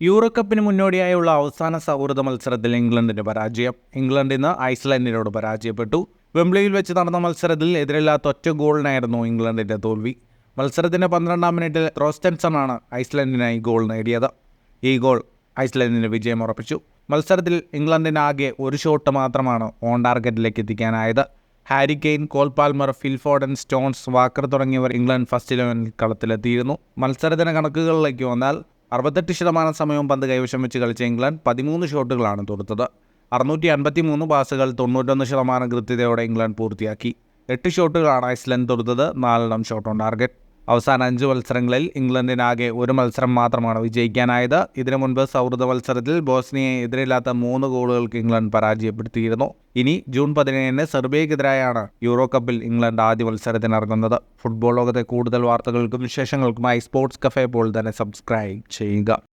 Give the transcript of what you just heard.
Euro കപ്പിന് മുന്നോടിയായുള്ള അവസാന സൗഹൃദ മത്സരത്തിൽ ഇംഗ്ലണ്ടിന് പരാജയം. ഇംഗ്ലണ്ട് ഇന്ന് ഐസ്ലൻഡിനോട് പരാജയപ്പെട്ടു. വെംബ്ലിയിൽ വെച്ച് നടന്ന മത്സരത്തിൽ എതിരില്ലാത്ത ഒറ്റ ഗോളിനായിരുന്നു ഇംഗ്ലണ്ടിന്റെ തോൽവി. മത്സരത്തിന്റെ 12-ാം മിനിറ്റിൽ റോസ്റ്റൻസണാണ് ഐസ്ലൻഡിനായി ഗോൾ നേടിയത്. ഈ ഗോൾ ഐസ്ലൻഡിന് വിജയം ഉറപ്പിച്ചു. മത്സരത്തിൽ ഇംഗ്ലണ്ടിന് ആകെ ഒരു ഷോട്ട് മാത്രമാണ് ഓൺ ടാർഗറ്റിലേക്ക് എത്തിക്കാനായത്. Harry Kane, Cole Palmer, Phil Foden, Stones, Walker തുടങ്ങിയവർ ഇംഗ്ലണ്ട് ഫസ്റ്റ് 11 കളത്തിലെത്തിയിരുന്നു. മത്സരത്തിന് കണക്കുകളിലേക്ക് വന്നാൽ 68% സമയവും പന്ത് കൈവശം വെച്ച് കളിച്ച ഇംഗ്ലണ്ട് 13 ഷോട്ടുകളാണ് തൊടുത്തത്. 653 പാസുകൾ 91% കൃത്യതയോടെ ഇംഗ്ലണ്ട് പൂർത്തിയാക്കി. 8 ഷോട്ടുകളാണ് ഐസ്ലൻഡ് തൊടുത്തത്, 4 ഷോട്ട് ഓൺ ടാർഗറ്റ്. അവസാന 5 മത്സരങ്ങളിൽ ഇംഗ്ലണ്ടിനാകെ ഒരു മത്സരം മാത്രമാണ് വിജയിക്കാനായത്. ഇതിനു മുൻപ് സൗഹൃദ മത്സരത്തിൽ ബോസ്നിയയെ എതിരില്ലാത്ത 3 ഗോളുകൾക്ക് ഇംഗ്ലണ്ട് പരാജയപ്പെടുത്തിയിരുന്നു. ഇനി ജൂൺ 17-ന് സെർബിയക്കെതിരായാണ് യൂറോ കപ്പിൽ ഇംഗ്ലണ്ട് ആദ്യ മത്സരത്തിനിറങ്ങുന്നത്. ഫുട്ബോൾ ലോകത്തെ കൂടുതൽ വാർത്തകൾക്കും വിശേഷങ്ങൾക്കുമായി സ്പോർട്സ് കഫേ പോൾ തന്നെ സബ്സ്ക്രൈബ് ചെയ്യുക.